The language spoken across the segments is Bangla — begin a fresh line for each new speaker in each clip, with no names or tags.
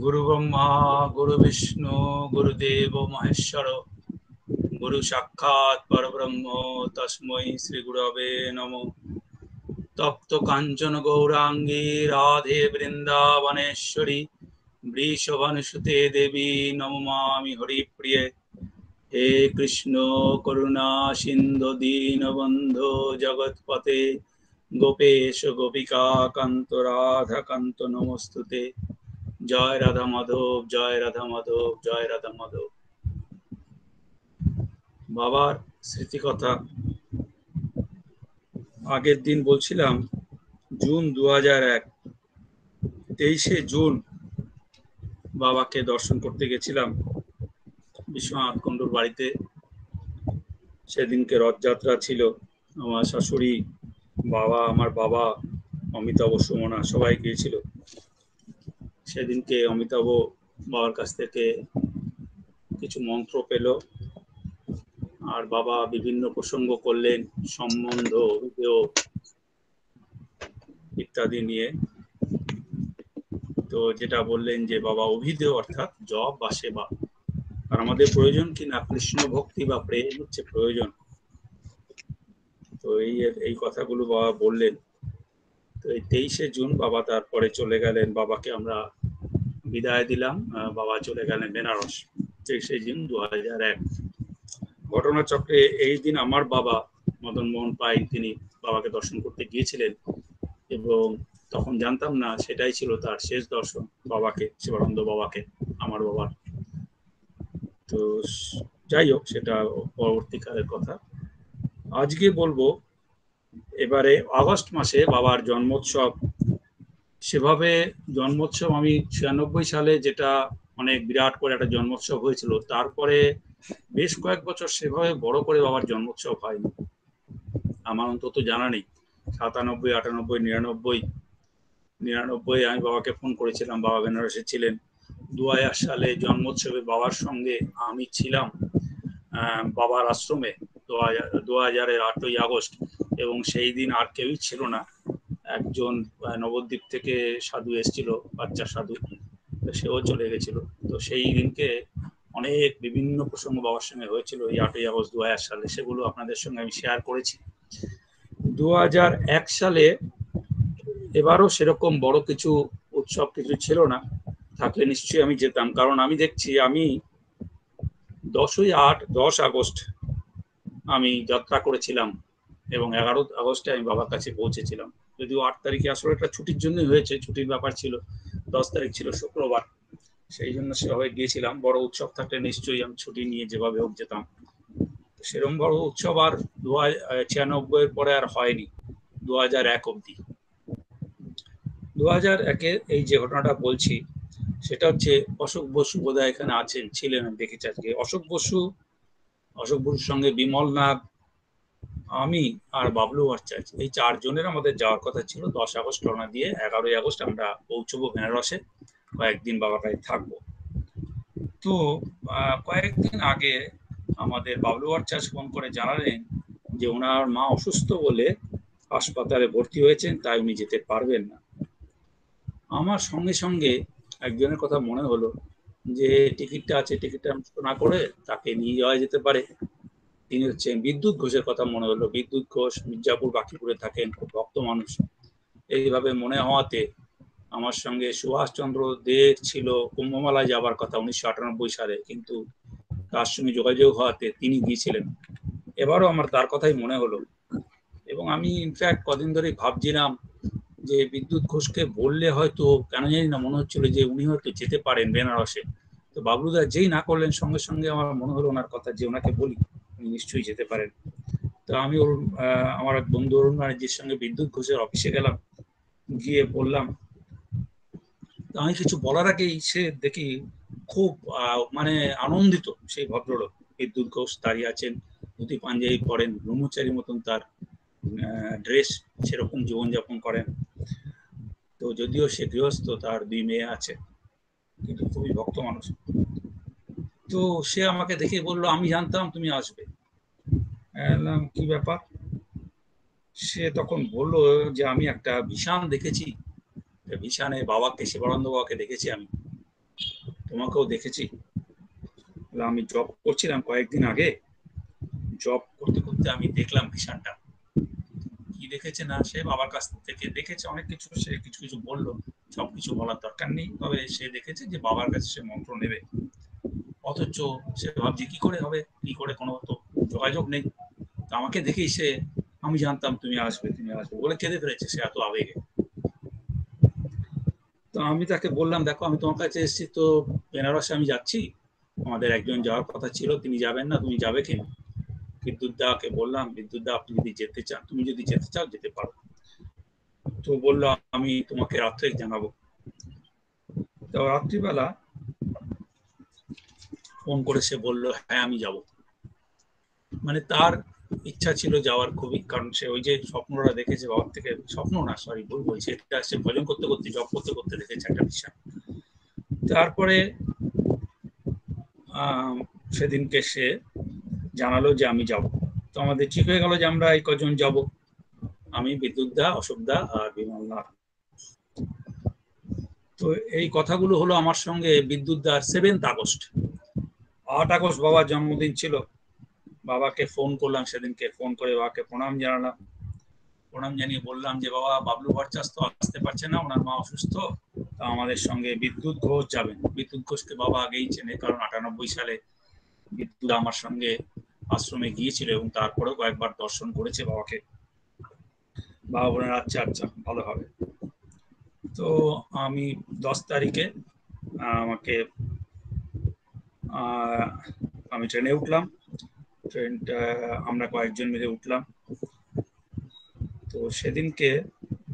गुरु ब्रह्मा गुरु विष्णु गुरुदेव महेश्वर गुरु साक्षात् परब्रह्म तस्मै श्री गुरवे नमो। तप्त कांचन गौरांगी राधे वृंदावनेश्वरी वृषभानुसुते देवी नमामि हरिप्रिये। हे कृष्ण करुणा सिंधु दीनबंधो जगत्पते गोपेश गोपिका कांत राधा कांत नमस्तुते। जय राधा माधव जय राधा माधव जय राधा माधव। বাবার স্মৃতি কথা আগের দিন বলছিলাম জুন 2001 23শে জুন বাবাকে দর্শন করতে গেছিলাম বিশ্বনাথ কুণ্ডুর বাড়িতে। সেদিনকে রথযাত্রা ছিল। আমার শাশুড়ি বাবা আমার বাবা অমিতাভ সুমনা সবাই গিয়েছিল। সেদিনকে অমিতাভ বাবার কাছ থেকে কিছু মন্ত্র পেল আর বাবা বিভিন্ন প্রসঙ্গ করলেন সম্বন্ধ অভিধেয় ইত্যাদি নিয়ে। তো যেটা বললেন যে বাবা অভিধেয় অর্থাৎ জপ বা সেবা, আর আমাদের প্রয়োজন কিনা কৃষ্ণ ভক্তি বা প্রেম হচ্ছে প্রয়োজন। তো এই কথাগুলো বাবা বললেন। তো এই 23শে জুন বাবা তারপরে চলে গেলেন, বাবাকে আমরা বিদায় দিলাম। বাবা চলে গেলেন বেনারস 23শে জুন 2001। ঘটনাচক্রে এই দিন আমার বাবা মদন মোহন পাই তিনি বাবাকে দর্শন করতে গিয়েছিলেন এবং তখন জানতাম না সেটাই ছিল তার শেষ দর্শন বাবাকে, শিবানন্দ বাবাকে, আমার বাবার। তো যাই হোক, সেটা পরবর্তীকালের কথা। আজকে বলবো এবারে আগস্ট মাসে বাবার জন্মোৎসব। সেভাবে জন্মোৎসব আমি 96 সালে যেটা অনেক বিরাট করে একটা জন্মোৎসব হয়েছিল, তারপরে বেশ কয়েক বছর সেভাবে বড় করে বাবার জন্মোৎসব হয়নি, আমার অন্তত জানা নেই। 97, 98, 99 আমি বাবাকে ফোন করেছিলাম, বাবা বেনারসে ছিলেন। 2000 সালে জন্মোৎসবে বাবার সঙ্গে আমি ছিলাম বাবার আশ্রমে 2000-এর 8ই আগস্ট, এবং সেই দিন আর কেউই ছিল না। একজন নবদ্বীপ থেকে সাধু এসেছিল, বাচ্চা সাধু, সেও চলে গেছিল। তো সেই দিনকে অনেক বিভিন্ন প্রসঙ্গ বাবার সঙ্গে হয়েছিল এই 8ই আগস্ট 2000 সালে, সেগুলো আপনাদের সঙ্গে আমি শেয়ার করেছি। 2001 সালে এবারও সেরকম বড় কিছু উৎসব কিছু ছিল না, থাকলে নিশ্চয়ই আমি যেতাম। কারণ আমি দেখছি আমি 10 আগস্ট আমি যাত্রা করেছিলাম এবং 11 আগস্টে আমি বাবার কাছে পৌঁছেছিলাম। যদিও 8 তারিখে আসলে একটা ছুটির জন্যই হয়েছে, ছুটির ব্যাপার ছিল। 10 তারিখ ছিল শুক্রবার, সেই জন্য সেভাবে গিয়েছিলাম। বড় উৎসব থাকলে নিশ্চয়ই আমি ছুটি নিয়ে যেভাবে হোক যেতাম। সেরকম বড় উৎসব আর 96-এর পরে আর হয়নি, 2001 অব্দি। 2001-এর এই যে ঘটনাটা বলছি সেটা হচ্ছে অশোক বসু বোধহয় এখানে আছেন, ছিলেন, আমি দেখেছি আজকে। অশোক বসুর সঙ্গে বিমল নাগ, আমি আর বাবলু ভট্টাচার্য, এই 4 জনের আমাদের যাওয়ার কথা ছিল। 10 আগস্ট রওনা দিয়ে 11ই আগস্ট আমরা পৌঁছবো বেনারসে, কয়েকদিন বাবার কাছে থাকবো। তো কয়েকদিন আগে আমাদের বাবলু ভট্টাচার্য ফোন করে জানালেন যে ওনার মা অসুস্থ বলে হাসপাতালে ভর্তি হয়েছেন, তাই উনি যেতে পারবেন না। আমার সঙ্গে সঙ্গে একজনের কথা মনে হলো যে টিকিটটা আছে, টিকিটটা নষ্ট না করে তাকে নিয়ে যাওয়া যেতে পারে। তিনি হচ্ছেন বিদ্যুৎ ঘোষের কথা মনে হলো। বিদ্যুৎ ঘোষ মির্জাপুর বাকিপুরে থাকেন, খুব ভক্ত মানুষ। এইভাবে মনে হওয়াতে আমার সঙ্গে সুভাষচন্দ্র দে ছিল কুম্ভমেলায় যাবার কথা 1998 সালে, কিন্তু তার সঙ্গে যোগাযোগ হওয়াতে তিনি গিয়েছিলেন। এবারও আমার তার কথাই মনে হলো, এবং আমি ইনফ্যাক্ট কদিন ধরে ভাবছিলাম যে বিদ্যুৎ ঘোষকে বললে হয়তো, কেন জানি না মনে হচ্ছিল যে উনি হয়তো যেতে পারেন বেনারসে। তো বাবলুদা যেই না করলেন, সঙ্গে সঙ্গে আমার মনে হলো ওনার কথা যে ওনাকে বলি, উনি নিশ্চয়ই যেতে পারেন। তো আমি আমার এক বন্ধু অরুণ ব্যানার্জির সঙ্গে বিদ্যুৎ ঘোষের অফিসে গেলাম, গিয়ে বললাম। আমি কিছু বলার আগেই সে দেখি খুব মানে আনন্দিত সেই ভদ্রলোক। বিদ্যুৎ ঘোষ দাঁড়িয়ে আছেন, ধুতি পাঞ্জাবি পরেন, ব্রহ্মচারী মতন তার ড্রেস, সেরকম জীবনযাপন করেন। তো যদিও সে গৃহস্থ, তার 2 মেয়ে আছে, কিন্তু খুবই ভক্ত মানুষ। তো সে আমাকে দেখে বললো, আমি জানতাম তুমি আসবে। কি ব্যাপার? সে তখন বলল যে আমি একটা ভিশন দেখেছি, ভিশনে বাবাকে, শিবানন্দ বাবাকে দেখেছি আমি। তোমাকেও দেখেছি। আমি জব করছিলাম কয়েকদিন আগে, জব করতে করতে আমি দেখলাম ভিশনটা। কি দেখেছে না, সে বাবার কাছ থেকে দেখেছে অনেক কিছু, সে কিছু কিছু বললো, সবকিছু বলার দরকার নেই, তবে সে দেখেছে যে বাবার কাছে সে মন্ত্র নেবে, অথচ সে ভাবছে কি করে হবে, কি করে, কোনো তো যোগাযোগ নেই। তো আমাকে দেখেই সে, আমি জানতাম তুমি আসবে তুমি আসবে বলে কেঁদে ফেলেছে, সে এত আবেগে। তো আমি তাকে বললাম, দেখো আমি তোমার কাছে এসেছি তো বেনারসে আমি যাচ্ছি, আমাদের একজন যাওয়ার কথা ছিল, তিনি যাবেন না, তুমি যাবে কিনা। বিদ্যুৎ দাকে বললাম, বিদ্যুৎ দা আপনি যদি যেতে চান, তুমি যদি যেতে চাও যেতে পারো। তো বললো আমি তোমাকে রাত্রে জানাবো। তো রাত্রিবেলা ফোন করে সে বললো হ্যাঁ আমি যাব। মানে তার ইচ্ছা ছিল যাওয়ার খুবই, কারণ সে ওই যে স্বপ্নটা দেখেছে বাবার থেকে, স্বপ্ন না সরি ভুল বলছি, এটা সে ভজন করতে করতে জব করতে করতে দেখেছে একটা বিষয়। তারপরে সেদিনকে সে জানালো যে আমি যাব। তো আমাদের ঠিক হয়ে গেল যে আমরা এই কজন যাব, আমি, বিদ্যুৎ দা, অশোক দা আর বিমল দা। তো এই কথাগুলো হলো আমার সঙ্গে বিদ্যুৎ দার 7 আগস্ট। 8 আগস্ট বাবার জন্মদিন ছিল। বাবাকে ফোন করলাম সেদিনকে, ফোন করে বাবাকে প্রণাম জানালাম। প্রণাম জানিয়ে বললাম যে বাবা, বাবলু ভট্টাচ তো আসতে পারছে না, ওনার মা অসুস্থ, তা আমাদের সঙ্গে বিদ্যুৎ ঘোষ যাবেন। বিদ্যুৎ ঘোষকে বাবা আগেই চেনে, কারণ 98 সালে বিদ্যুৎ আমার সঙ্গে আশ্রমে গিয়েছিল এবং তারপরেও কয়েকবার দর্শন করেছে বাবাকে। বাবা বলেন আচ্ছা আচ্ছা ভালো হবে। তো আমি 10 তারিখে আমাকে আমি ট্রেনে উঠলাম। ট্রেনটা আমরা কয়েকজন মিলে উঠলাম। তো সেদিনকে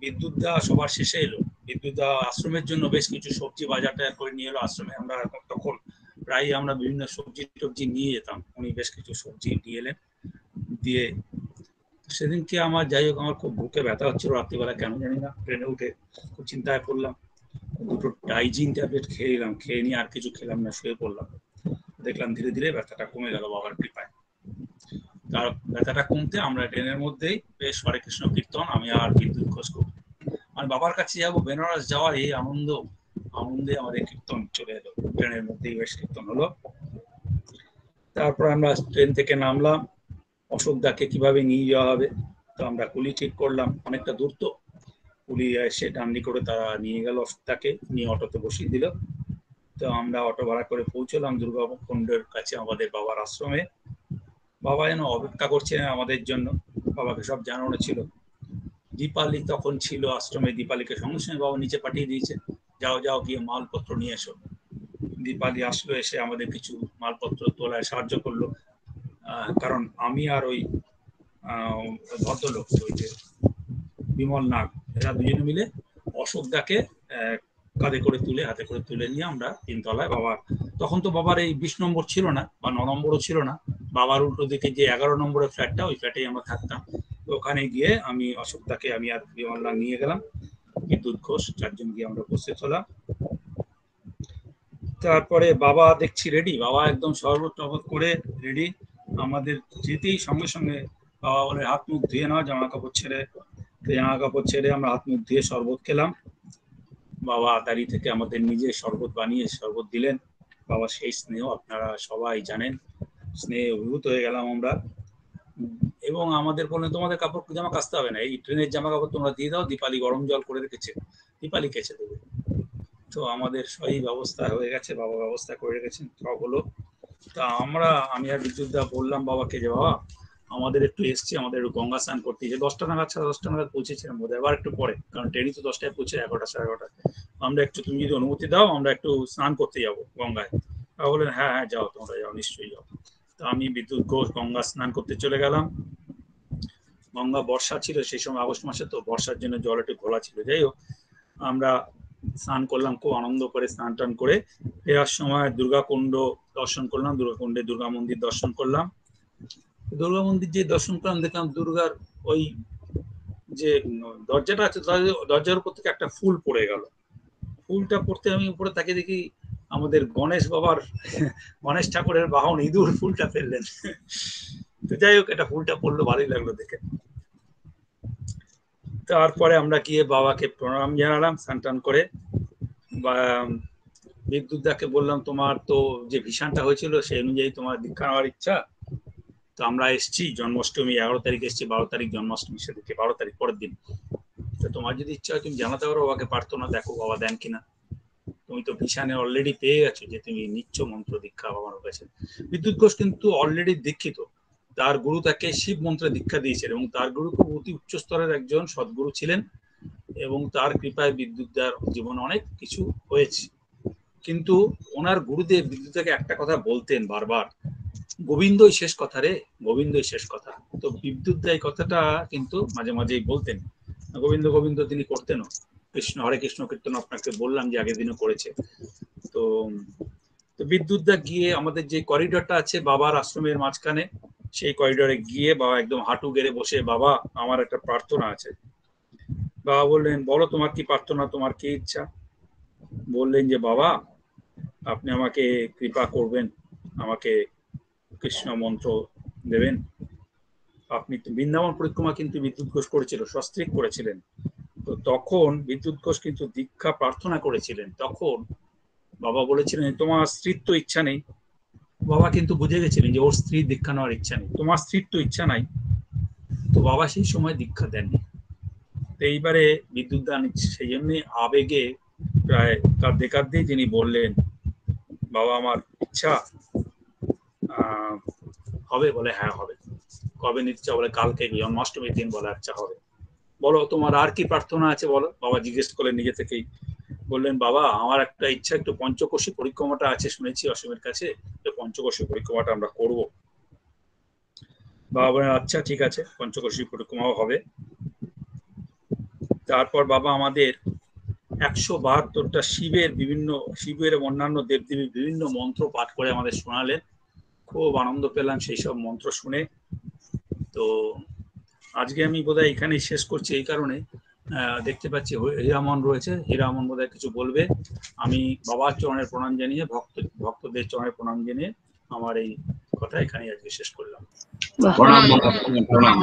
বিদ্যুৎ দা সবার শেষে এলো। বিদ্যুৎ দা আশ্রমের জন্য বেশ কিছু সবজি বাজার টাজার করে নিয়ে এলো আশ্রমে। আমরা তখন প্রায় আমরা বিভিন্ন সবজি টবজি নিয়ে যেতাম, উনি বেশ কিছু সবজি নিয়ে এলেন। দিয়ে সেদিনকে আমার, যাই হোক, আমার খুব বুকে ব্যথা হচ্ছিল রাত্রিবেলা, কেন জানি না, ট্রেনে উঠে খুব চিন্তায় পড়লাম। দুটো ডাইজিন ট্যাবলেট খেয়ে নিলাম, খেয়ে নিয়ে আর কিছু খেলাম না, শুয়ে পড়লাম। দেখলাম ধীরে ধীরে ব্যথাটা কমে গেল বাবার কৃপায়। তার ব্যথাটা কমতে আমরা ট্রেনের মধ্যেই বেশ হরে কৃষ্ণ কীর্তন, আমি আর বিদ্যুৎ ঘোষ করি। মানে বাবার কাছে যাবো, বেনারস যাওয়ার এই আনন্দে আমাদের কীর্তন চলে এলো, ট্রেনের মধ্যেই বেশ কীর্তন হলো। তারপর আমরা ট্রেন থেকে নামলাম, অশোক দাকে কিভাবে নিয়ে যাওয়া হবে। তো আমরা কুলি ঠিক করলাম, অনেকটা দূর তো, কুলি এসে ডান্ডি করে তারা নিয়ে গেল অশোক দাকে, নিয়ে অটোতে বসিয়ে দিল। তো আমরা অটো ভাড়া করে পৌঁছলাম দুর্গাকুণ্ডের কাছে আমাদের বাবার আশ্রমে। বাবা যেন অপেক্ষা করছিলেন আমাদের জন্য, বাবাকে সব জানানো ছিল। দীপালি তখন ছিল আশ্রমে, দীপালিকে সঙ্গে সঙ্গে বাবা নিচে পাঠিয়ে দিয়েছে, যাও যাও গিয়ে মালপত্র নিয়ে এসো। দীপালি আসলো, এসে আমাদের কিছু মালপত্র তোলায় সাহায্য করলো। কারণ আমি আর ওই ভদ্রলোক, ওই যে বিমল নাগ, এরা দুজনে মিলে অশোক দাকে কাঁধে করে তুলে, হাতে করে তুলে নিয়ে আমরা 3 তলায় বাবার, তখন তো বাবার এই 20 নম্বর ছিল না বা 9 নম্বরও ছিল না, বাবার উল্টো দিকে যে 11 নম্বরের ফ্ল্যাটটা, ওই ফ্ল্যাটেই আমরা থাকতাম। তো ওখানে গিয়ে আমি অশোক দাকে, আমি আর বিমল নাগ নিয়ে গেলাম, বিদ্যুৎ ঘোষ, 4জন গিয়ে আমরা উপস্থিত হলাম। তারপরে বাবা দেখছি রেডি, বাবা একদম শরবত টরবত করে রেডি। আমাদের যেতেই সঙ্গে সঙ্গে বাবা বলে হাত মুখ ধুয়ে নাও, জামা কাপড় ছেড়ে আমরা হাত মুখ ধুয়ে শরবত খেলাম। বাবা দাঁড়িয়ে থেকে আমাদের নিজে শরবত বানিয়ে শরবত দিলেন। বাবা সেই স্নেহ আপনারা সবাই জানেন, স্নেহে অভিভূত হয়ে গেলাম আমরা। এবং আমাদের বললেন তোমাদের কাপড় জামা কাচতে হবে না, এই ট্রেনের জামা কাপড় তোমরা দিয়ে দাও, দীপালি গরম জল করে রেখেছে, দীপালি কেচে দেবে। তো আমাদের সেই ব্যবস্থা হয়ে গেছে, বাবা ব্যবস্থা করে রেখেছেন, সব হলো। তা আমি আর বিদ্যুৎ দা বললাম বাবাকে যে বাবা আমাদের একটু এসছি, আমাদের একটু গঙ্গা স্নান করতে, যে 10টা নাগাদ, 10টা নাগাদ পৌঁছেছিলাম বোধহয়, আবার একটু পরে, কারণ ট্রেনই তো 10টায় পৌঁছে, 11টা 11:30। আমরা একটু, তুমি যদি অনুমতি দাও আমরা একটু স্নান করতে যাবো গঙ্গায়। তারা বললেন হ্যাঁ হ্যাঁ যাও, তোমরা যাও, নিশ্চয়ই যাও। তো আমি, বিদ্যুৎ ঘোষ গঙ্গা স্নান করতে চলে গেলাম। গঙ্গা বর্ষা ছিল সেই সময়, আগস্ট মাসে, তো বর্ষার জন্য জল একটু ঘোলা ছিল। যাই হোক, আমরা স্নান করলাম খুব আনন্দ করে, স্নান টান করে ফেরার সময় দুর্গাকুণ্ড দর্শন করলাম, দুর্গাকুণ্ডে দুর্গা মন্দির দর্শন করলাম। দুর্গা মন্দির যে দর্শন করলাম, দেখলাম দুর্গার ওই যে দরজাটা আছে, দরজার উপর থেকে একটা ফুল পড়ে গেল। ফুলটা পড়তে আমি উপরে তাকিয়ে দেখি আমাদের গণেশ বাবার, গণেশ ঠাকুরের বাহন ইঁদুর ফুলটা ফেললেন। তো যাই হোক, এটা ফুলটা পড়লো, ভালোই লাগলো দেখে। তারপরে আমরা গিয়ে বাবাকে প্রণাম জানালাম স্নান টান করে। বিদ্যুৎদাকে বললাম তোমার তো যে ভিশনটা হয়েছিল সেই অনুযায়ী তোমার দীক্ষা নেওয়ার ইচ্ছা, তো আমরা এসছি জন্মাষ্টমী 11 তারিখ এসছি, 12 তারিখ জন্মাষ্টমী, সেদিকে 12 তারিখ পরের দিন। তো তোমার যদি ইচ্ছা হয় তুমি জানাতে পারো বাবাকে, প্রার্থনা দেখো বাবা দেন কিনা। তুমি তো ভিশনে অলরেডি পেয়ে গেছো যে তুমি নিচ্ছ মন্ত্র দীক্ষা বাবার কাছে। বিদ্যুৎ ঘোষ কিন্তু অলরেডি দীক্ষিত, তার গুরু তাকে শিব মন্ত্রে দীক্ষা দিয়েছেন এবং তার গুরু খুব অতি উচ্চ স্তরের একজন সদ্গুরু ছিলেন এবং তার কৃপায় বিদ্যুৎদার জীবনে অনেক কিছু হয়েছে। কিন্তু ওনার গুরুদেব বিদ্যুৎদাকে একটা কথা বলতেন বারবার, গোবিন্দই শেষ কথা রে, গোবিন্দই শেষ কথা। তো বিদ্যুৎদা এই কথাটা কিন্তু মাঝে মাঝেই বলতেন, গোবিন্দ গোবিন্দ তিনি করতেনও। কৃষ্ণ হরে কৃষ্ণ কীর্তন আপনাকে বললাম যে আগের দিনও করেছে। তো তো বিদ্যুৎদা গিয়ে আমাদের যে করিডরটা আছে বাবার আশ্রমের মাঝখানে, সেই করিডরে গিয়ে বাবা একদম হাঁটু গেড়ে বসে, বাবা আমার একটা প্রার্থনা আছে। বাবা বললেন বলো তোমার কি প্রার্থনা, তোমার কি ইচ্ছা। বললেন যে বাবা আপনি আমাকে কৃপা করবেন, আমাকে কৃষ্ণ মন্ত্র দেবেন। আপনি বৃন্দাবন পরিক্রমা কিন্তু বিদ্যুৎ ঘোষ করেছিল, সস্ত্রীক করেছিলেন। তো তখন বিদ্যুৎ ঘোষ কিন্তু দীক্ষা প্রার্থনা করেছিলেন। তখন বাবা বলেছিলেন তোমার স্ত্রীর তো ইচ্ছা নেই। বাবা কিন্তু বুঝে গেছিলেন যে ওর স্ত্রীর দীক্ষা নেওয়ার ইচ্ছা নেই, তোমার স্ত্রীর তো ইচ্ছা নাই। তো বাবা সেই সময় দীক্ষা দেননি। তো এইবারে বিদ্যুৎ দান সেই জন্যই আবেগে প্রায় কাঁদতে কাঁদতেই তিনি বললেন বাবা আমার ইচ্ছা হবে। বলে হ্যাঁ হবে। কবে নিচ্ছা? বলে কালকে জন্মাষ্টমীর দিন। বলে আচ্ছা হবে। বলো তোমার আর কি প্রার্থনা আছে বলো। বাবা জিজ্ঞেস করলেন নিজে থেকেই। বললেন বাবা আমার একটা ইচ্ছা, একটু পঞ্চকোশী পরিক্রমাটা আছে শুনেছি অসীমের কাছে, তো পঞ্চকোশী পরিক্রমাটা আমরা করব। বাবা বলেন আচ্ছা ঠিক আছে, পঞ্চকোশী পরিক্রমাও হবে। তারপর বাবা আমাদের 172টা শিবের অন্যান্য দেবদেবীর বিভিন্ন মন্ত্র পাঠ করে আমাদের শোনালেন। খুব আনন্দ পেলাম সেই সব মন্ত্র শুনে। তো আজকে আমি বোধহয় এখানেই শেষ করছি, এই কারণে দেখতে পাচ্ছি হীরামন রয়েছে, হীরামন বোধহয় কিছু বলবে। আমি বাবার চরণের প্রণাম জানিয়ে, ভক্তদের চরণের প্রণাম জানিয়ে আমার এই কথা এখানেই আজকে শেষ করলাম।
প্রণাম প্রণাম।